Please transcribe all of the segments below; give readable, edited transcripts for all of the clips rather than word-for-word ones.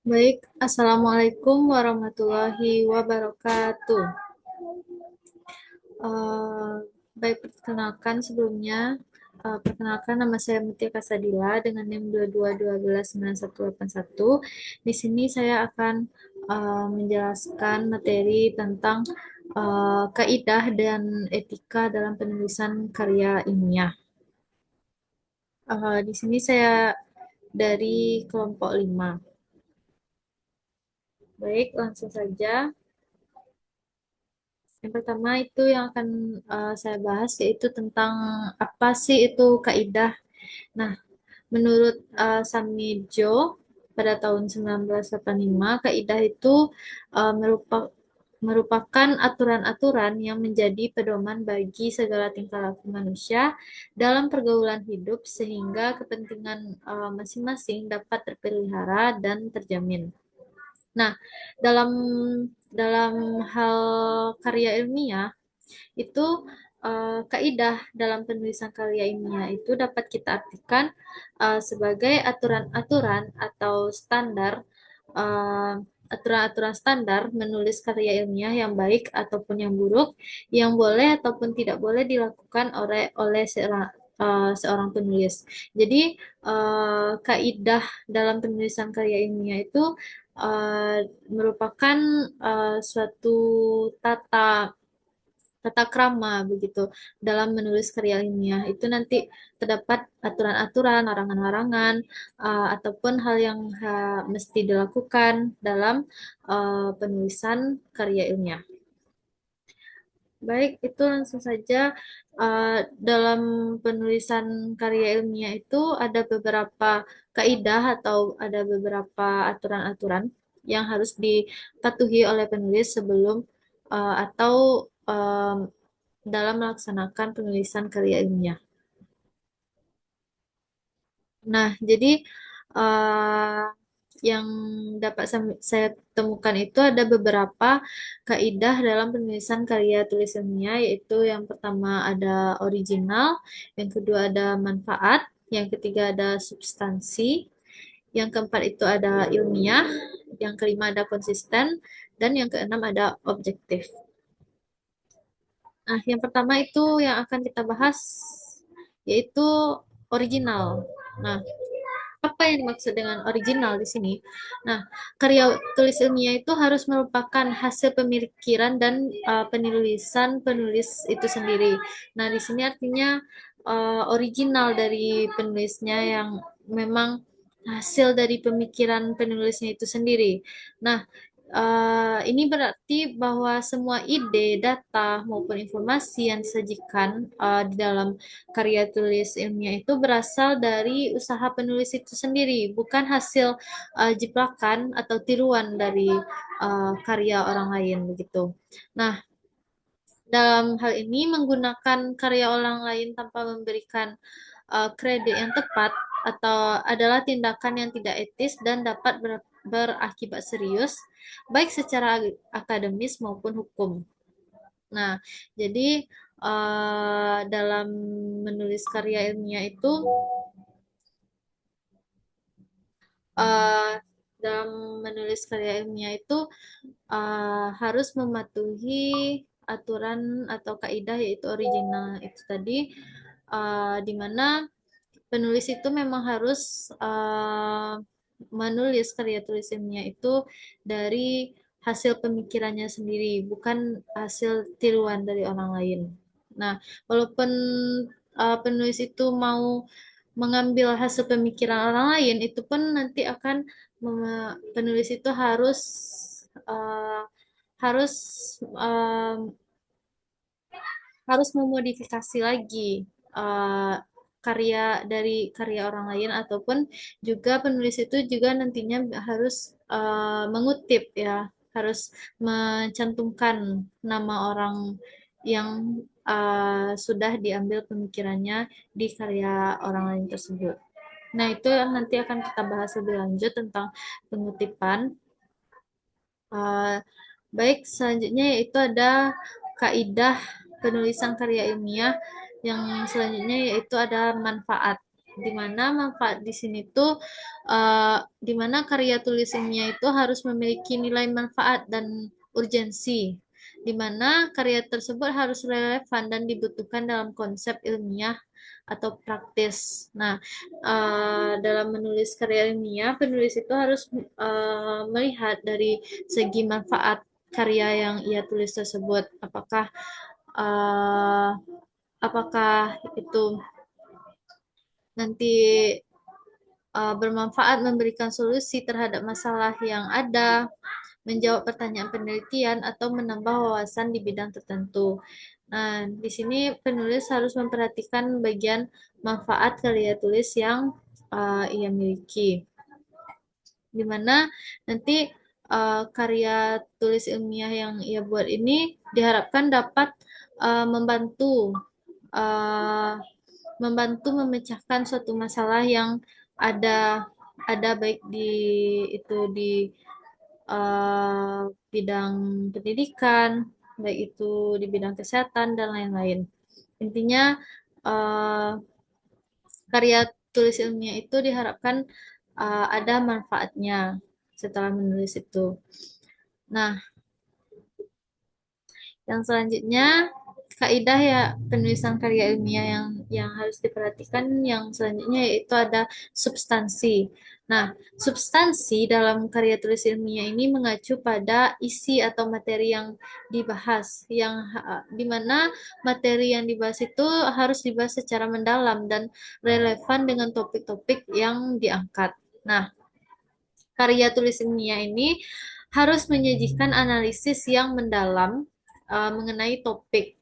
Baik, Assalamualaikum warahmatullahi wabarakatuh. Eh, Baik, perkenalkan sebelumnya, perkenalkan nama saya Mutia Kasadila dengan NIM 22129181. Di sini saya akan menjelaskan materi tentang kaidah dan etika dalam penulisan karya ilmiah. Di sini saya dari kelompok 5. Baik, langsung saja. Yang pertama itu yang akan saya bahas yaitu tentang apa sih itu kaidah. Nah, menurut Samijo pada tahun 1985, kaidah itu merupakan aturan-aturan yang menjadi pedoman bagi segala tingkah laku manusia dalam pergaulan hidup sehingga kepentingan masing-masing dapat terpelihara dan terjamin. Nah, dalam dalam hal karya ilmiah itu kaidah dalam penulisan karya ilmiah itu dapat kita artikan sebagai aturan-aturan atau standar uh, aturan-aturan standar menulis karya ilmiah yang baik ataupun yang buruk, yang boleh ataupun tidak boleh dilakukan oleh seorang penulis. Jadi kaidah dalam penulisan karya ilmiah itu uh, merupakan suatu tata tata krama begitu dalam menulis karya ilmiah. Itu nanti terdapat aturan-aturan, larangan-larangan, ataupun hal yang mesti dilakukan dalam penulisan karya ilmiah. Baik, itu langsung saja. Dalam penulisan karya ilmiah itu ada beberapa kaidah atau ada beberapa aturan-aturan yang harus dipatuhi oleh penulis sebelum atau dalam melaksanakan penulisan karya ilmiah. Nah, jadi eh, yang dapat saya temukan itu ada beberapa kaidah dalam penulisan karya tulis ilmiah, yaitu yang pertama ada original, yang kedua ada manfaat, yang ketiga ada substansi, yang keempat itu ada ilmiah, yang kelima ada konsisten, dan yang keenam ada objektif. Nah, yang pertama itu yang akan kita bahas yaitu original. Nah, apa yang dimaksud dengan original di sini? Nah, karya tulis ilmiah itu harus merupakan hasil pemikiran dan penulisan penulis itu sendiri. Nah, di sini artinya original dari penulisnya yang memang hasil dari pemikiran penulisnya itu sendiri. Nah, ini berarti bahwa semua ide, data, maupun informasi yang disajikan di dalam karya tulis ilmiah itu berasal dari usaha penulis itu sendiri, bukan hasil jiplakan atau tiruan dari karya orang lain begitu. Nah, dalam hal ini menggunakan karya orang lain tanpa memberikan kredit yang tepat atau adalah tindakan yang tidak etis dan dapat berakibat serius, baik secara akademis maupun hukum. Nah, jadi dalam menulis karya ilmiah itu uh, dalam menulis karya ilmiah itu harus mematuhi aturan atau kaidah yaitu original itu tadi, di mana penulis itu memang harus menulis karya tulis ilmiah itu dari hasil pemikirannya sendiri, bukan hasil tiruan dari orang lain. Nah, walaupun penulis itu mau mengambil hasil pemikiran orang lain, itu pun nanti akan penulis itu uh, harus uh, harus memodifikasi lagi uh, karya orang lain, ataupun juga penulis itu juga nantinya harus mengutip ya, harus mencantumkan nama orang yang sudah diambil pemikirannya di karya orang lain tersebut. Nah, itu yang nanti akan kita bahas lebih lanjut tentang pengutipan. Uh, Baik, selanjutnya yaitu ada kaidah penulisan karya ilmiah yang selanjutnya yaitu ada manfaat. Di mana manfaat di sini tuh di mana karya tulis ilmiah itu harus memiliki nilai manfaat dan urgensi, di mana karya tersebut harus relevan dan dibutuhkan dalam konsep ilmiah atau praktis. Nah, dalam menulis karya ilmiah, penulis itu harus melihat dari segi manfaat karya yang ia tulis tersebut. Uh, apakah itu nanti bermanfaat memberikan solusi terhadap masalah yang ada, menjawab pertanyaan penelitian, atau menambah wawasan di bidang tertentu. Nah, di sini penulis harus memperhatikan bagian manfaat karya tulis yang ia miliki, di mana nanti karya tulis ilmiah yang ia buat ini diharapkan dapat membantu uh, membantu memecahkan suatu masalah yang ada ada baik di itu di bidang pendidikan, baik itu di bidang kesehatan dan lain-lain. Intinya uh, karya tulis ilmiah itu diharapkan ada manfaatnya setelah menulis itu. Nah, yang selanjutnya, kaidah ya penulisan karya ilmiah yang harus diperhatikan yang selanjutnya yaitu ada substansi. Nah, substansi dalam karya tulis ilmiah ini mengacu pada isi atau materi yang dibahas, di mana materi yang dibahas itu harus dibahas secara mendalam dan relevan dengan topik-topik yang diangkat. Nah, karya tulis ilmiah ini harus menyajikan analisis yang mendalam mengenai topik,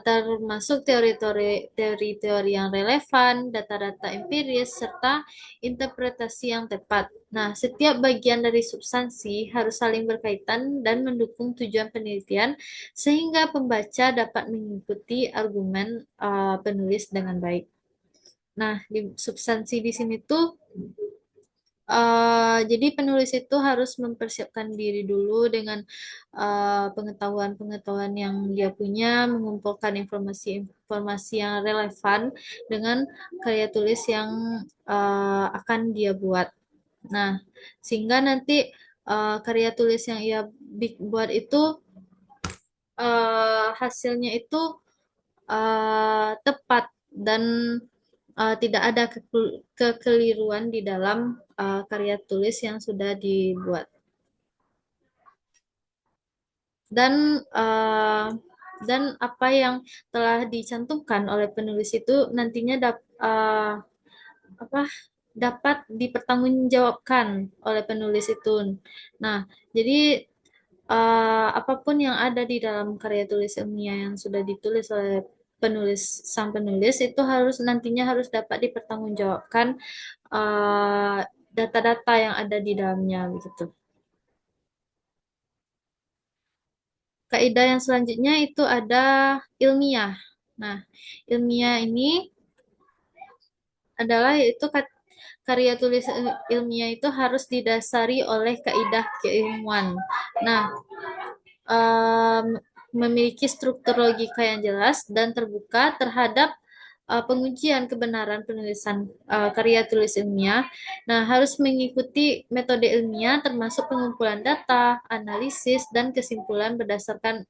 termasuk teori-teori yang relevan, data-data empiris, serta interpretasi yang tepat. Nah, setiap bagian dari substansi harus saling berkaitan dan mendukung tujuan penelitian, sehingga pembaca dapat mengikuti argumen penulis dengan baik. Nah, di substansi di sini tuh jadi penulis itu harus mempersiapkan diri dulu dengan pengetahuan-pengetahuan yang dia punya, mengumpulkan informasi-informasi yang relevan dengan karya tulis yang akan dia buat. Nah, sehingga nanti karya tulis yang ia buat itu hasilnya itu tepat dan tidak ada kekeliruan di dalam karya tulis yang sudah dibuat. Dan apa yang telah dicantumkan oleh penulis itu nantinya apa, dapat dipertanggungjawabkan oleh penulis itu. Nah, jadi apapun yang ada di dalam karya tulis ilmiah yang sudah ditulis oleh sang penulis itu harus nantinya harus dapat dipertanggungjawabkan uh, data-data yang ada di dalamnya begitu. Kaidah yang selanjutnya itu ada ilmiah. Nah, ilmiah ini adalah yaitu karya tulis ilmiah itu harus didasari oleh kaidah keilmuan. Nah, um, memiliki struktur logika yang jelas dan terbuka terhadap pengujian kebenaran penulisan karya tulis ilmiah. Nah, harus mengikuti metode ilmiah termasuk pengumpulan data, analisis, dan kesimpulan berdasarkan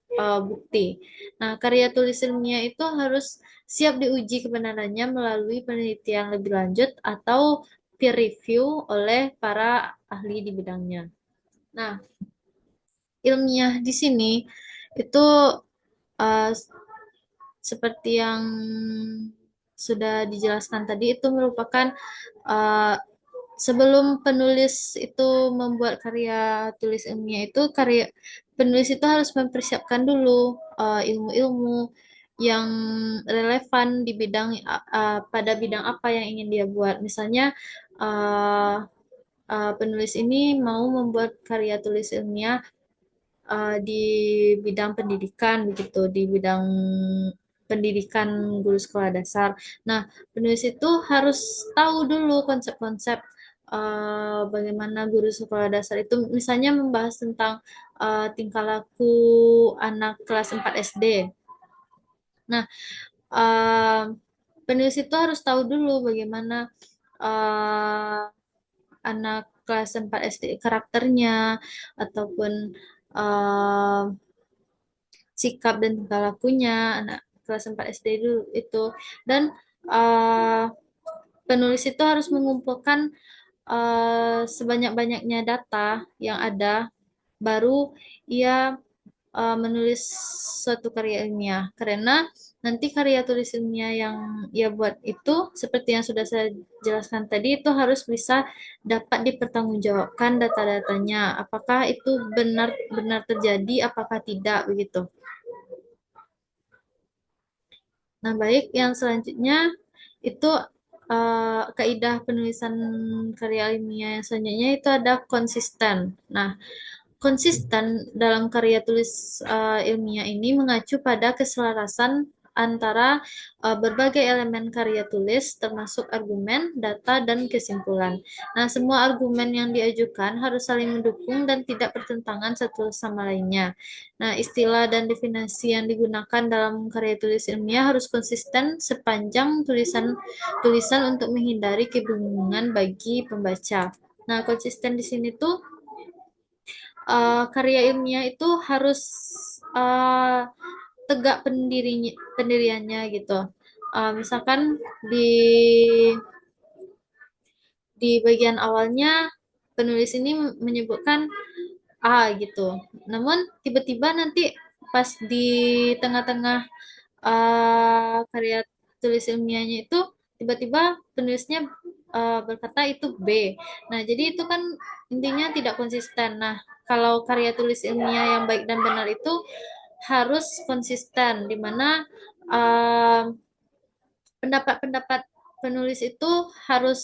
bukti. Nah, karya tulis ilmiah itu harus siap diuji kebenarannya melalui penelitian lebih lanjut atau peer review oleh para ahli di bidangnya. Nah, ilmiah di sini itu uh, seperti yang sudah dijelaskan tadi itu merupakan uh, sebelum penulis itu membuat karya tulis ilmiah itu karya penulis itu harus mempersiapkan dulu ilmu-ilmu yang relevan di pada bidang apa yang ingin dia buat. Misalnya uh, penulis ini mau membuat karya tulis ilmiah di bidang pendidikan begitu, di bidang pendidikan guru sekolah dasar. Nah, penulis itu harus tahu dulu konsep-konsep bagaimana guru sekolah dasar itu misalnya membahas tentang tingkah laku anak kelas 4 SD. Nah, uh, penulis itu harus tahu dulu bagaimana uh, anak kelas 4 SD karakternya, ataupun uh, sikap dan tingkah lakunya anak kelas 4 SD dulu itu. Dan uh, penulis itu harus mengumpulkan sebanyak-banyaknya data yang ada, baru ia menulis suatu karya ilmiah. Karena nanti karya tulis ilmiah yang ia buat itu, seperti yang sudah saya jelaskan tadi, itu harus bisa dapat dipertanggungjawabkan data-datanya. Apakah itu benar-benar terjadi, apakah tidak, begitu. Nah, baik, yang selanjutnya itu kaidah penulisan karya ilmiah yang selanjutnya itu ada konsisten. Nah, konsisten dalam karya tulis ilmiah ini mengacu pada keselarasan antara berbagai elemen karya tulis, termasuk argumen, data, dan kesimpulan. Nah, semua argumen yang diajukan harus saling mendukung dan tidak bertentangan satu sama lainnya. Nah, istilah dan definisi yang digunakan dalam karya tulis ilmiah harus konsisten sepanjang tulisan untuk menghindari kebingungan bagi pembaca. Nah, konsisten di sini tuh karya ilmiah itu harus uh, tegak pendiriannya gitu. Misalkan di bagian awalnya penulis ini menyebutkan A gitu. Namun tiba-tiba nanti pas di tengah-tengah karya tulis ilmiahnya itu tiba-tiba penulisnya berkata itu B. Nah, jadi itu kan intinya tidak konsisten. Nah, kalau karya tulis ilmiah yang baik dan benar itu harus konsisten, di mana uh, pendapat-pendapat penulis itu harus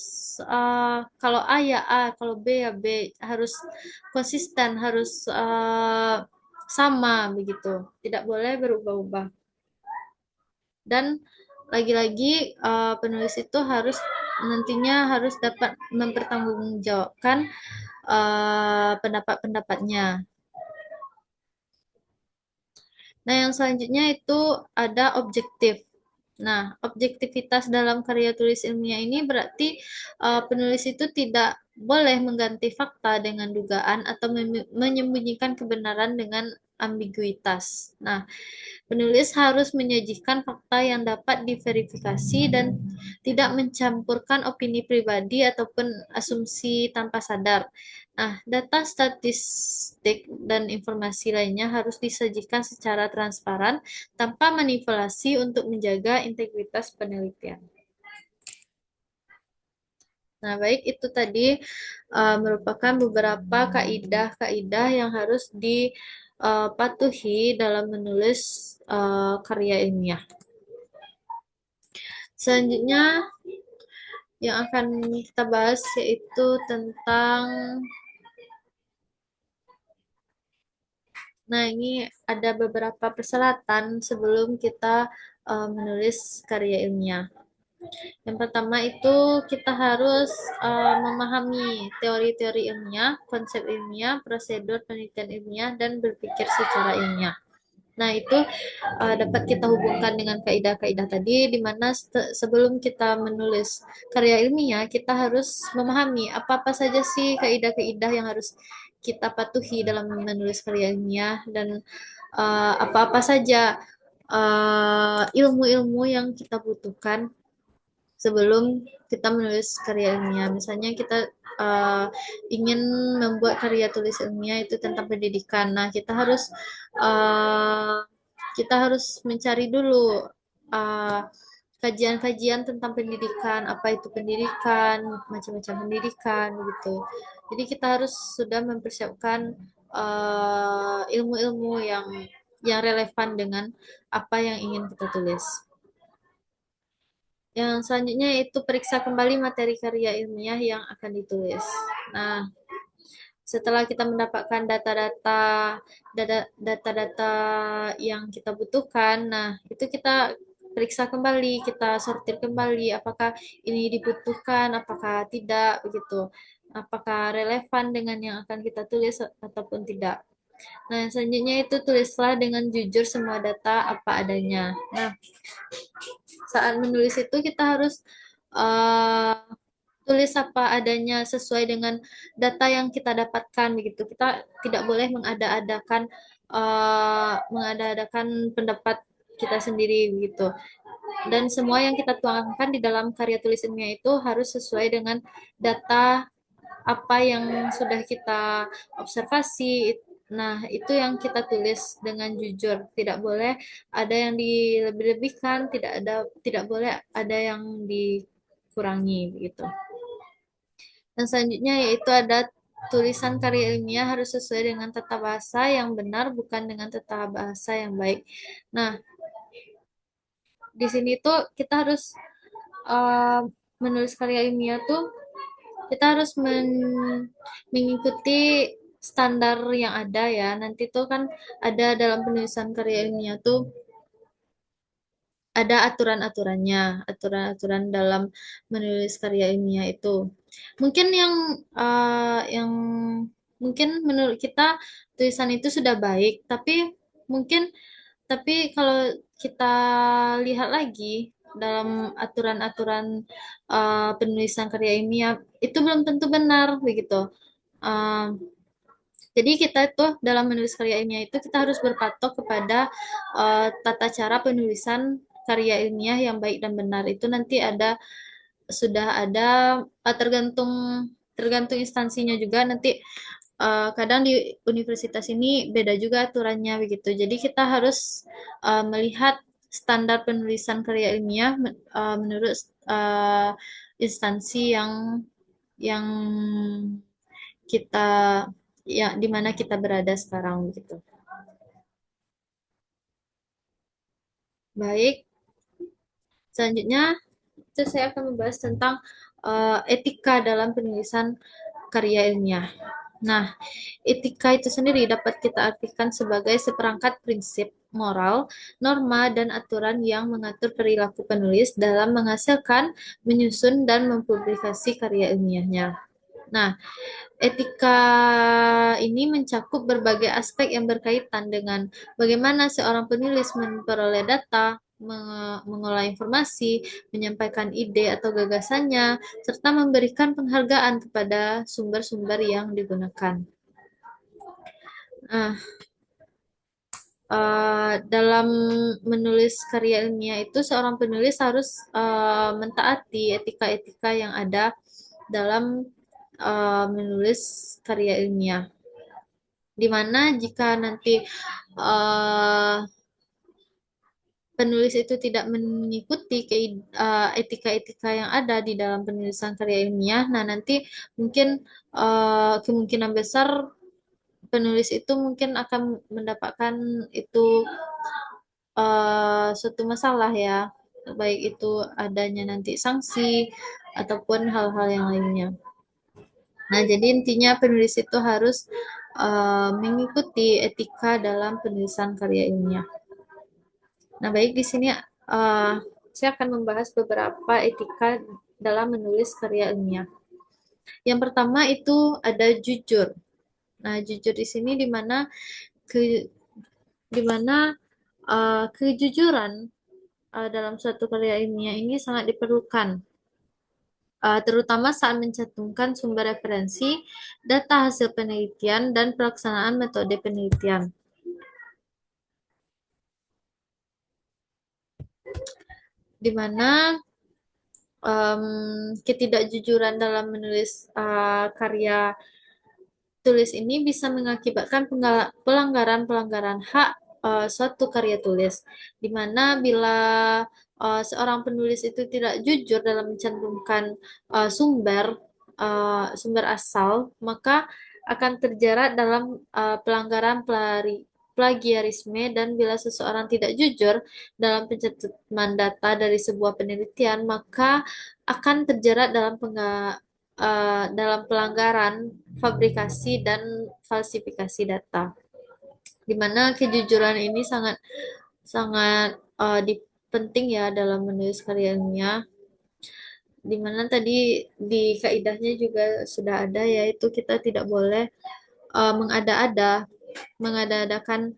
kalau A ya A, kalau B ya B, harus konsisten, harus sama begitu, tidak boleh berubah-ubah. Dan lagi-lagi penulis itu harus nantinya harus dapat mempertanggungjawabkan pendapat-pendapatnya. Nah, yang selanjutnya itu ada objektif. Nah, objektivitas dalam karya tulis ilmiah ini berarti penulis itu tidak boleh mengganti fakta dengan dugaan atau menyembunyikan kebenaran dengan ambiguitas. Nah, penulis harus menyajikan fakta yang dapat diverifikasi dan tidak mencampurkan opini pribadi ataupun asumsi tanpa sadar. Nah, data statistik dan informasi lainnya harus disajikan secara transparan tanpa manipulasi untuk menjaga integritas penelitian. Nah, baik itu tadi merupakan beberapa kaidah-kaidah yang harus dipatuhi dalam menulis karya ilmiah. Selanjutnya yang akan kita bahas yaitu tentang, nah ini ada beberapa persyaratan sebelum kita menulis karya ilmiah. Yang pertama itu kita harus memahami teori-teori ilmiah, konsep ilmiah, prosedur penelitian ilmiah, dan berpikir secara ilmiah. Nah, itu dapat kita hubungkan dengan kaidah-kaidah tadi, di mana sebelum kita menulis karya ilmiah, kita harus memahami apa-apa saja sih kaidah-kaidah yang harus kita patuhi dalam menulis karya ilmiah, dan apa-apa saja ilmu-ilmu yang kita butuhkan sebelum kita menulis karya ilmiah. Misalnya kita ingin membuat karya tulis ilmiah itu tentang pendidikan. Nah, uh, kita harus mencari dulu kajian-kajian tentang pendidikan, apa itu pendidikan, macam-macam pendidikan gitu. Jadi kita harus sudah mempersiapkan ilmu-ilmu yang relevan dengan apa yang ingin kita tulis. Yang selanjutnya itu periksa kembali materi karya ilmiah yang akan ditulis. Nah, setelah kita mendapatkan data-data yang kita butuhkan, nah itu kita periksa kembali, kita sortir kembali apakah ini dibutuhkan, apakah tidak begitu. Apakah relevan dengan yang akan kita tulis ataupun tidak. Nah, selanjutnya itu tulislah dengan jujur semua data apa adanya. Nah, saat menulis itu kita harus uh, tulis apa adanya sesuai dengan data yang kita dapatkan begitu. Kita tidak boleh mengada-adakan pendapat kita sendiri begitu. Dan semua yang kita tuangkan di dalam karya tulis ilmiah itu harus sesuai dengan data apa yang sudah kita observasi. Nah, itu yang kita tulis dengan jujur. Tidak boleh ada yang dilebih-lebihkan, tidak boleh ada yang dikurangi gitu. Dan selanjutnya yaitu ada tulisan karya ilmiah harus sesuai dengan tata bahasa yang benar, bukan dengan tata bahasa yang baik. Nah, di sini tuh kita harus uh, menulis karya ilmiah tuh kita harus mengikuti standar yang ada ya. Nanti tuh kan ada dalam penulisan karya ilmiah tuh ada aturan-aturannya, aturan-aturan dalam menulis karya ilmiah itu. Mungkin yang mungkin menurut kita tulisan itu sudah baik, mungkin kalau kita lihat lagi dalam aturan-aturan penulisan karya ilmiah itu belum tentu benar begitu. Uh, jadi kita tuh dalam menulis karya ilmiah itu kita harus berpatok kepada tata cara penulisan karya ilmiah yang baik dan benar. Itu nanti sudah ada tergantung tergantung instansinya juga nanti kadang di universitas ini beda juga aturannya begitu. Jadi kita harus melihat standar penulisan karya ilmiah menurut uh, instansi yang kita ya di mana kita berada sekarang gitu. Baik, selanjutnya itu saya akan membahas tentang etika dalam penulisan karya ilmiah. Nah, etika itu sendiri dapat kita artikan sebagai seperangkat prinsip moral, norma, dan aturan yang mengatur perilaku penulis dalam menghasilkan, menyusun, dan mempublikasi karya ilmiahnya. Nah, etika ini mencakup berbagai aspek yang berkaitan dengan bagaimana seorang penulis memperoleh data, mengolah informasi, menyampaikan ide atau gagasannya, serta memberikan penghargaan kepada sumber-sumber yang digunakan. Nah, dalam menulis karya ilmiah itu seorang penulis harus mentaati etika-etika yang ada dalam menulis karya ilmiah. Di mana jika nanti uh, penulis itu tidak mengikuti etika-etika yang ada di dalam penulisan karya ilmiah, nah nanti mungkin kemungkinan besar penulis itu mungkin akan mendapatkan itu suatu masalah ya, baik itu adanya nanti sanksi ataupun hal-hal yang lainnya. Nah, jadi intinya penulis itu harus mengikuti etika dalam penulisan karya ilmiah. Nah, baik di sini saya akan membahas beberapa etika dalam menulis karya ilmiah. Yang pertama itu ada jujur. Nah, jujur di sini ke di mana kejujuran dalam suatu karya ilmiah ini sangat diperlukan, terutama saat mencantumkan sumber referensi, data hasil penelitian, dan pelaksanaan metode penelitian. Di mana ketidakjujuran dalam menulis karya tulis ini bisa mengakibatkan pelanggaran-pelanggaran hak suatu karya tulis, di mana bila seorang penulis itu tidak jujur dalam mencantumkan sumber asal, maka akan terjerat dalam pelanggaran plagiarisme, dan bila seseorang tidak jujur dalam pencatatan data dari sebuah penelitian, maka akan terjerat dalam pelanggaran fabrikasi dan falsifikasi data, di mana kejujuran ini sangat sangat penting ya dalam menulis karya ilmiah, di mana tadi di kaidahnya juga sudah ada, yaitu kita tidak boleh mengada-ada mengada-adakan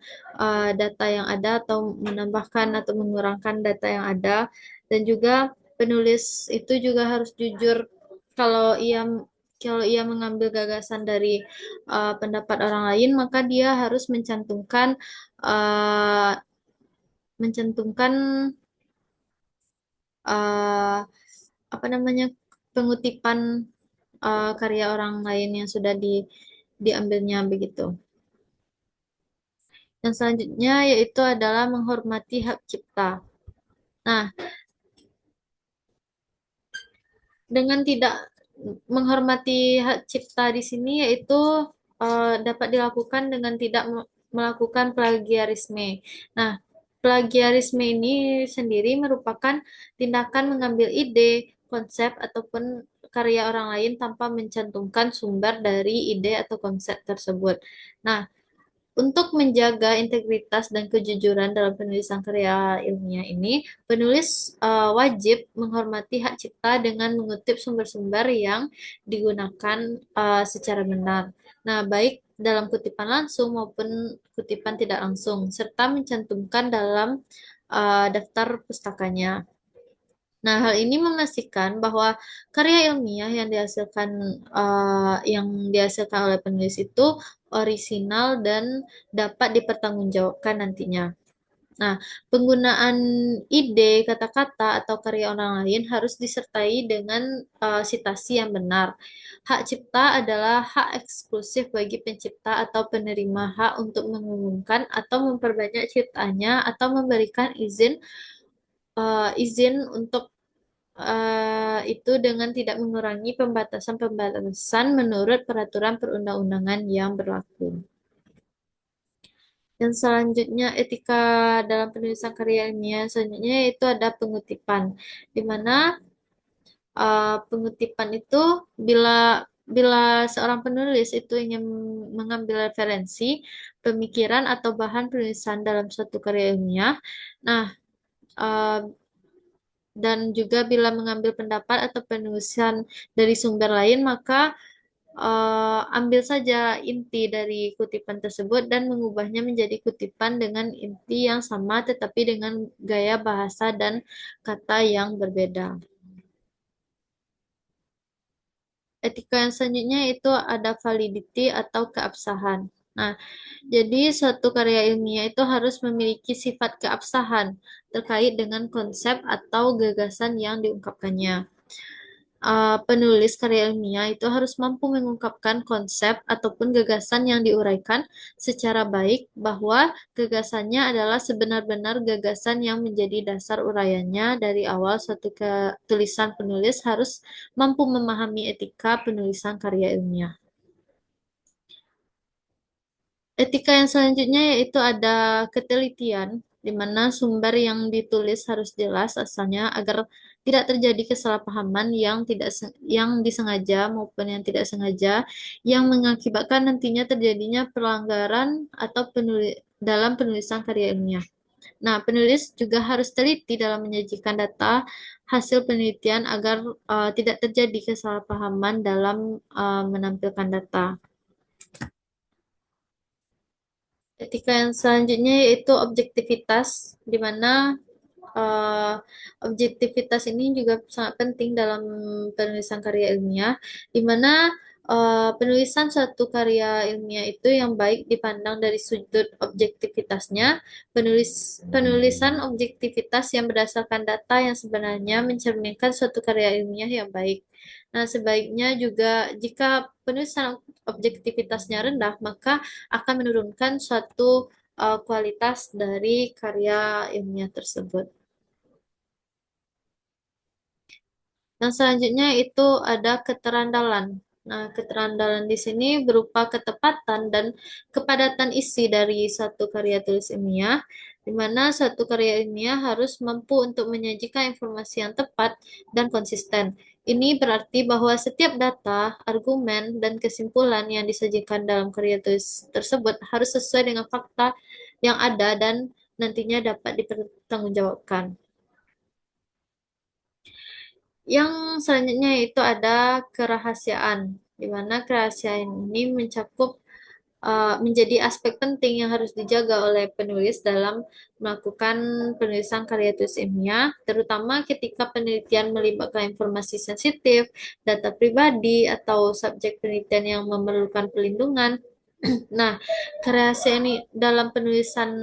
data yang ada atau menambahkan atau mengurangkan data yang ada, dan juga penulis itu juga harus jujur kalau ia mengambil gagasan dari pendapat orang lain, maka dia harus uh, mencantumkan uh, apa namanya, pengutipan karya orang lain yang sudah diambilnya begitu. Yang selanjutnya yaitu adalah menghormati hak cipta. Nah, dengan tidak menghormati hak cipta di sini yaitu dapat dilakukan dengan tidak melakukan plagiarisme. Nah, plagiarisme ini sendiri merupakan tindakan mengambil ide, konsep, ataupun karya orang lain tanpa mencantumkan sumber dari ide atau konsep tersebut. Nah, untuk menjaga integritas dan kejujuran dalam penulisan karya ilmiah ini, penulis wajib menghormati hak cipta dengan mengutip sumber-sumber yang digunakan secara benar. Nah, baik dalam kutipan langsung maupun kutipan tidak langsung, serta mencantumkan dalam daftar pustakanya. Nah, hal ini memastikan bahwa karya ilmiah yang dihasilkan oleh penulis itu orisinal dan dapat dipertanggungjawabkan nantinya. Nah, penggunaan ide, kata-kata, atau karya orang lain harus disertai dengan sitasi yang benar. Hak cipta adalah hak eksklusif bagi pencipta atau penerima hak untuk mengumumkan atau memperbanyak ciptanya atau memberikan izin untuk itu dengan tidak mengurangi pembatasan-pembatasan menurut peraturan perundang-undangan yang berlaku. Dan selanjutnya etika dalam penulisan karya ilmiah selanjutnya itu ada pengutipan, di mana pengutipan itu bila bila seorang penulis itu ingin mengambil referensi, pemikiran atau bahan penulisan dalam suatu karya ilmiah, nah uh, dan juga bila mengambil pendapat atau penulisan dari sumber lain, maka ambil saja inti dari kutipan tersebut dan mengubahnya menjadi kutipan dengan inti yang sama tetapi dengan gaya bahasa dan kata yang berbeda. Etika yang selanjutnya itu ada validity atau keabsahan. Nah, jadi suatu karya ilmiah itu harus memiliki sifat keabsahan terkait dengan konsep atau gagasan yang diungkapkannya. Penulis karya ilmiah itu harus mampu mengungkapkan konsep ataupun gagasan yang diuraikan secara baik, bahwa gagasannya adalah sebenar-benar gagasan yang menjadi dasar uraiannya dari awal. Suatu tulisan penulis harus mampu memahami etika penulisan karya ilmiah. Etika yang selanjutnya yaitu ada ketelitian, di mana sumber yang ditulis harus jelas asalnya agar tidak terjadi kesalahpahaman yang disengaja maupun yang tidak sengaja yang mengakibatkan nantinya terjadinya pelanggaran atau dalam penulisan karya ilmiah. Nah, penulis juga harus teliti dalam menyajikan data hasil penelitian agar tidak terjadi kesalahpahaman dalam menampilkan data. Etika yang selanjutnya yaitu objektivitas, di mana uh, objektivitas ini juga sangat penting dalam penulisan karya ilmiah, di mana penulisan suatu karya ilmiah itu yang baik dipandang dari sudut objektivitasnya. Penulisan objektivitas yang berdasarkan data yang sebenarnya mencerminkan suatu karya ilmiah yang baik. Nah, sebaiknya juga jika penulisan objektivitasnya rendah, maka akan menurunkan suatu kualitas dari karya ilmiah tersebut. Yang selanjutnya itu ada keterandalan. Nah, keterandalan di sini berupa ketepatan dan kepadatan isi dari satu karya tulis ilmiah, di mana suatu karya ilmiah harus mampu untuk menyajikan informasi yang tepat dan konsisten. Ini berarti bahwa setiap data, argumen, dan kesimpulan yang disajikan dalam karya tulis tersebut harus sesuai dengan fakta yang ada dan nantinya dapat dipertanggungjawabkan. Yang selanjutnya itu ada kerahasiaan, di mana kerahasiaan ini mencakup menjadi aspek penting yang harus dijaga oleh penulis dalam melakukan penulisan karya tulis ilmiah, terutama ketika penelitian melibatkan informasi sensitif, data pribadi, atau subjek penelitian yang memerlukan perlindungan. Nah, kerahasiaan ini dalam penulisan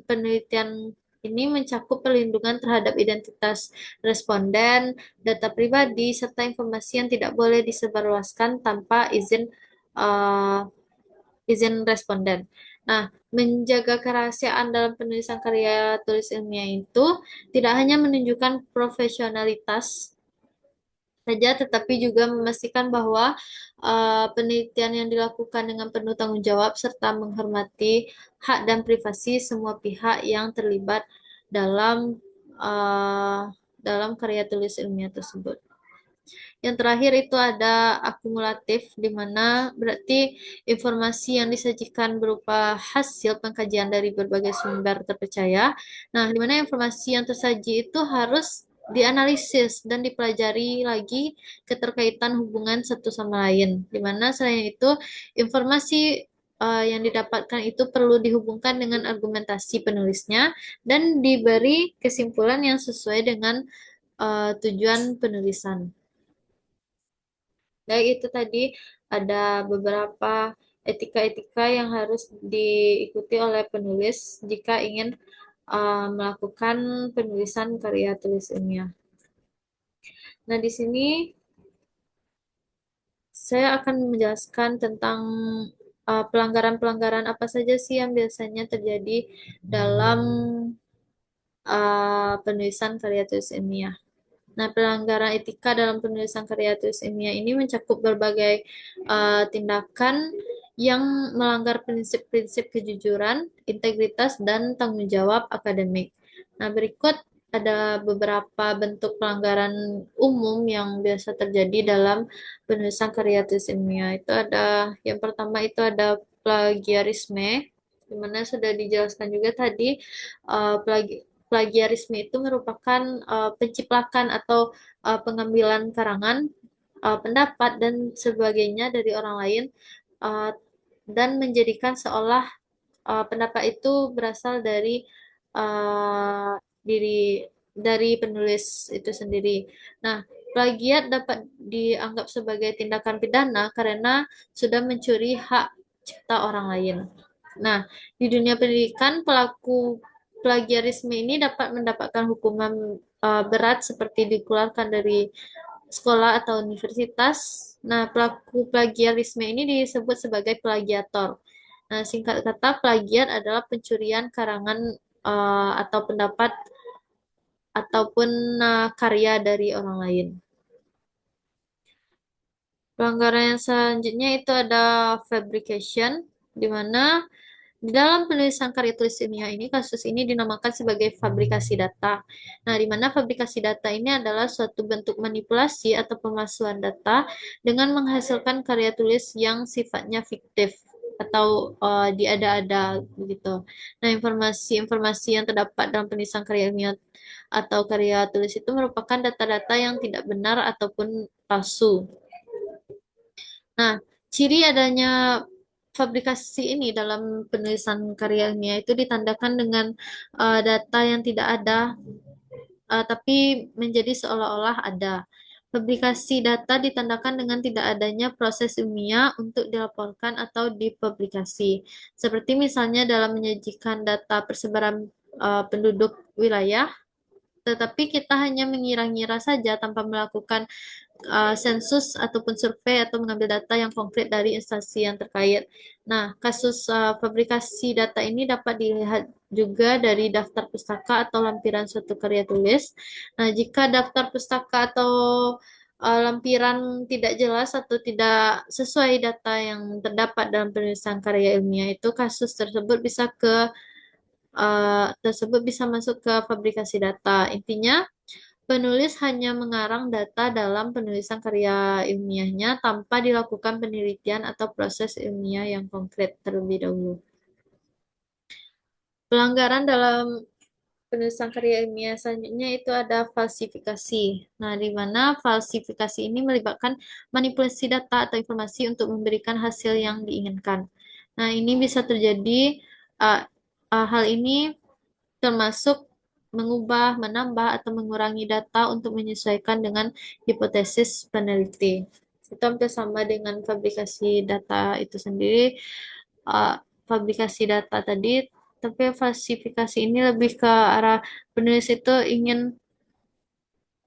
penelitian ini mencakup perlindungan terhadap identitas responden, data pribadi, serta informasi yang tidak boleh disebarluaskan tanpa uh, izin responden. Nah, menjaga kerahasiaan dalam penulisan karya tulis ilmiah itu tidak hanya menunjukkan profesionalitas saja, tetapi juga memastikan bahwa penelitian yang dilakukan dengan penuh tanggung jawab serta menghormati hak dan privasi semua pihak yang terlibat dalam uh, dalam karya tulis ilmiah tersebut. Yang terakhir itu ada akumulatif, di mana berarti informasi yang disajikan berupa hasil pengkajian dari berbagai sumber terpercaya. Nah, di mana informasi yang tersaji itu harus dianalisis dan dipelajari lagi keterkaitan hubungan satu sama lain. Di mana selain itu, informasi yang didapatkan itu perlu dihubungkan dengan argumentasi penulisnya dan diberi kesimpulan yang sesuai dengan tujuan penulisan. Baik, itu tadi ada beberapa etika-etika yang harus diikuti oleh penulis jika ingin melakukan penulisan karya tulis ilmiah. Nah, di sini saya akan menjelaskan tentang pelanggaran-pelanggaran apa saja sih yang biasanya terjadi dalam penulisan karya tulis ilmiah. Nah, pelanggaran etika dalam penulisan karya tulis ilmiah ini mencakup berbagai tindakan yang melanggar prinsip-prinsip kejujuran, integritas, dan tanggung jawab akademik. Nah, berikut ada beberapa bentuk pelanggaran umum yang biasa terjadi dalam penulisan karya tulis ilmiah. Itu ada, yang pertama itu ada plagiarisme, di mana sudah dijelaskan juga tadi, plagiarisme itu merupakan penciplakan atau pengambilan karangan, pendapat dan sebagainya dari orang lain, uh, dan menjadikan seolah pendapat itu berasal uh, diri dari penulis itu sendiri. Nah, plagiat dapat dianggap sebagai tindakan pidana karena sudah mencuri hak cipta orang lain. Nah, di dunia pendidikan, pelaku plagiarisme ini dapat mendapatkan hukuman berat seperti dikeluarkan dari sekolah atau universitas. Nah, pelaku plagiarisme ini disebut sebagai plagiator. Nah, singkat kata, plagiat adalah pencurian karangan atau pendapat ataupun karya dari orang lain. Pelanggaran yang selanjutnya itu ada fabrication, di mana di dalam penulisan karya tulis ilmiah ini, kasus ini dinamakan sebagai fabrikasi data. Nah, di mana fabrikasi data ini adalah suatu bentuk manipulasi atau pemalsuan data dengan menghasilkan karya tulis yang sifatnya fiktif atau diada-ada begitu. Nah, informasi-informasi yang terdapat dalam penulisan karya ilmiah atau karya tulis itu merupakan data-data yang tidak benar ataupun palsu. Nah, ciri adanya fabrikasi ini dalam penulisan karya ilmiah itu ditandakan dengan data yang tidak ada, tapi menjadi seolah-olah ada. Fabrikasi data ditandakan dengan tidak adanya proses ilmiah untuk dilaporkan atau dipublikasi. Seperti misalnya dalam menyajikan data persebaran penduduk wilayah, tetapi kita hanya mengira-ngira saja tanpa melakukan sensus ataupun survei atau mengambil data yang konkret dari instansi yang terkait. Nah, kasus fabrikasi data ini dapat dilihat juga dari daftar pustaka atau lampiran suatu karya tulis. Nah, jika daftar pustaka atau lampiran tidak jelas atau tidak sesuai data yang terdapat dalam penulisan karya ilmiah itu, kasus tersebut bisa masuk ke fabrikasi data. Intinya, penulis hanya mengarang data dalam penulisan karya ilmiahnya tanpa dilakukan penelitian atau proses ilmiah yang konkret terlebih dahulu. Pelanggaran dalam penulisan karya ilmiah selanjutnya itu ada falsifikasi. Nah, di mana falsifikasi ini melibatkan manipulasi data atau informasi untuk memberikan hasil yang diinginkan. Nah, ini bisa terjadi, uh, hal ini termasuk mengubah, menambah, atau mengurangi data untuk menyesuaikan dengan hipotesis peneliti. Itu hampir sama dengan fabrikasi data itu sendiri. Uh, Fabrikasi data tadi, tapi falsifikasi ini lebih ke arah penulis itu ingin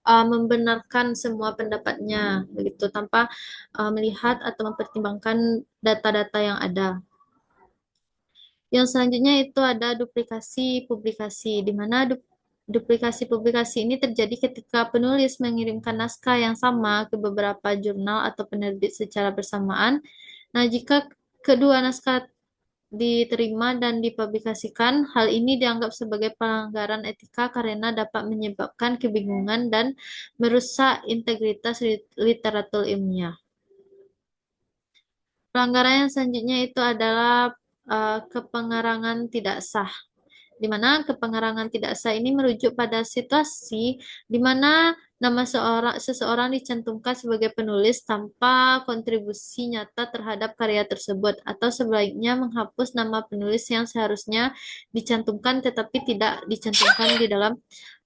membenarkan semua pendapatnya, begitu tanpa melihat atau mempertimbangkan data-data yang ada. Yang selanjutnya itu ada duplikasi publikasi, di mana duplikasi publikasi ini terjadi ketika penulis mengirimkan naskah yang sama ke beberapa jurnal atau penerbit secara bersamaan. Nah, jika kedua naskah diterima dan dipublikasikan, hal ini dianggap sebagai pelanggaran etika karena dapat menyebabkan kebingungan dan merusak integritas literatur ilmiah. Pelanggaran yang selanjutnya itu adalah kepengarangan tidak sah, di mana kepengarangan tidak sah ini merujuk pada situasi di mana nama seseorang dicantumkan sebagai penulis tanpa kontribusi nyata terhadap karya tersebut, atau sebaliknya menghapus nama penulis yang seharusnya dicantumkan tetapi tidak dicantumkan di dalam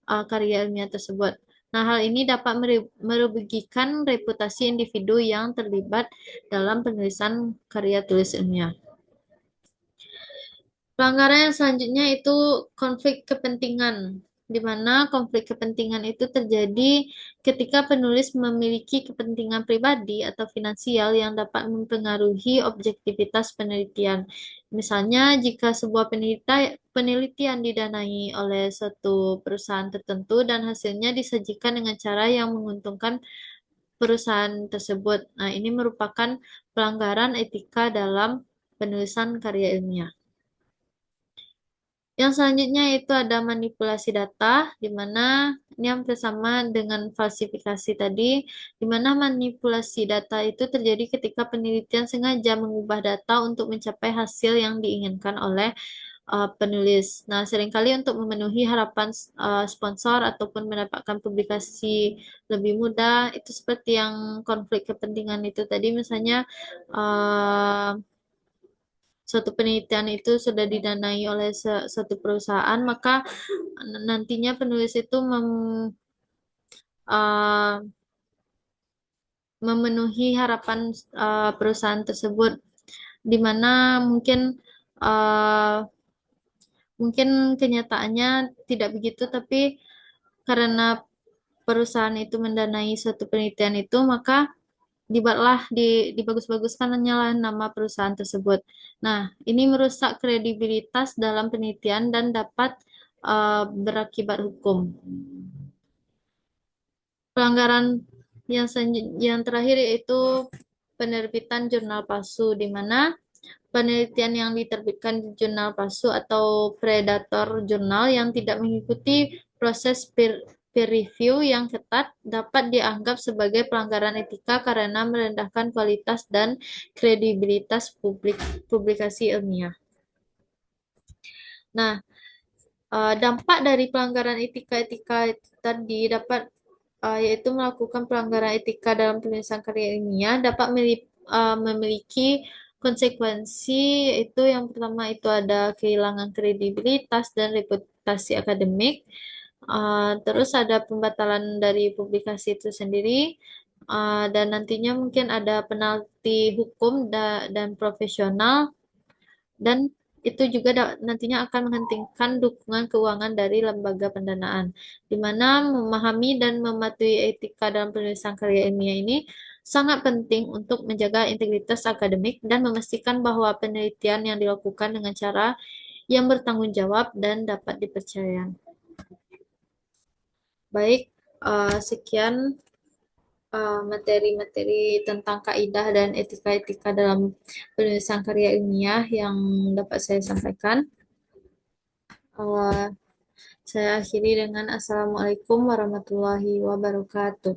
karya ilmiah tersebut. Nah, hal ini dapat merugikan reputasi individu yang terlibat dalam penulisan karya tulis ilmiah. Pelanggaran yang selanjutnya itu konflik kepentingan, di mana konflik kepentingan itu terjadi ketika penulis memiliki kepentingan pribadi atau finansial yang dapat mempengaruhi objektivitas penelitian. Misalnya, jika sebuah penelitian didanai oleh suatu perusahaan tertentu dan hasilnya disajikan dengan cara yang menguntungkan perusahaan tersebut. Nah, ini merupakan pelanggaran etika dalam penulisan karya ilmiah. Yang selanjutnya itu ada manipulasi data, di mana ini hampir sama dengan falsifikasi tadi, di mana manipulasi data itu terjadi ketika penelitian sengaja mengubah data untuk mencapai hasil yang diinginkan oleh penulis. Nah, seringkali untuk memenuhi harapan sponsor ataupun mendapatkan publikasi lebih mudah, itu seperti yang konflik kepentingan itu tadi, misalnya uh, suatu penelitian itu sudah didanai oleh suatu perusahaan, maka nantinya penulis itu uh, memenuhi harapan perusahaan tersebut, di mana mungkin uh, mungkin kenyataannya tidak begitu, tapi karena perusahaan itu mendanai suatu penelitian itu, maka dibuatlah dibagus-baguskan hanyalah nama perusahaan tersebut. Nah, ini merusak kredibilitas dalam penelitian dan dapat berakibat hukum. Pelanggaran yang terakhir yaitu penerbitan jurnal palsu, di mana penelitian yang diterbitkan di jurnal palsu atau predator jurnal yang tidak mengikuti proses peer review yang ketat dapat dianggap sebagai pelanggaran etika karena merendahkan kualitas dan kredibilitas publikasi ilmiah. Nah, dampak dari pelanggaran etika-etika tadi dapat yaitu melakukan pelanggaran etika dalam penulisan karya ilmiah dapat memiliki konsekuensi, itu yang pertama itu ada kehilangan kredibilitas dan reputasi akademik. Terus ada pembatalan dari publikasi itu sendiri, dan nantinya mungkin ada penalti hukum dan profesional, dan itu juga nantinya akan menghentikan dukungan keuangan dari lembaga pendanaan, di mana memahami dan mematuhi etika dalam penulisan karya ilmiah ini sangat penting untuk menjaga integritas akademik dan memastikan bahwa penelitian yang dilakukan dengan cara yang bertanggung jawab dan dapat dipercaya. Baik, sekian materi-materi tentang kaidah dan etika-etika dalam penulisan karya ilmiah yang dapat saya sampaikan. Uh, saya akhiri dengan Assalamualaikum warahmatullahi wabarakatuh.